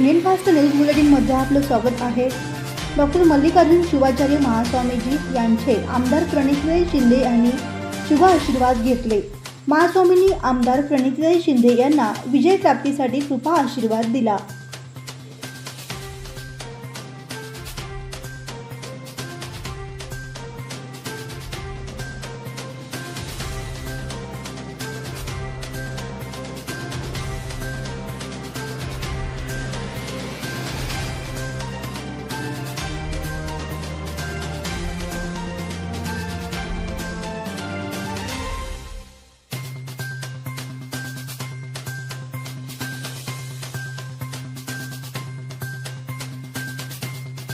Indian fast news बुलेटिनमध्ये आपलं स्वागत आहे। डॉक्टर मल्लिकार्जुन शिवाचार्य महास्वामीजी यांचे आमदार प्रणितराय शिंदे यांनी शुभ आशीर्वाद घेतले। महास्वामींनी आमदार प्रणितराय शिंदे यांना विजय प्राप्तीसाठी कृपा आशीर्वाद दिला।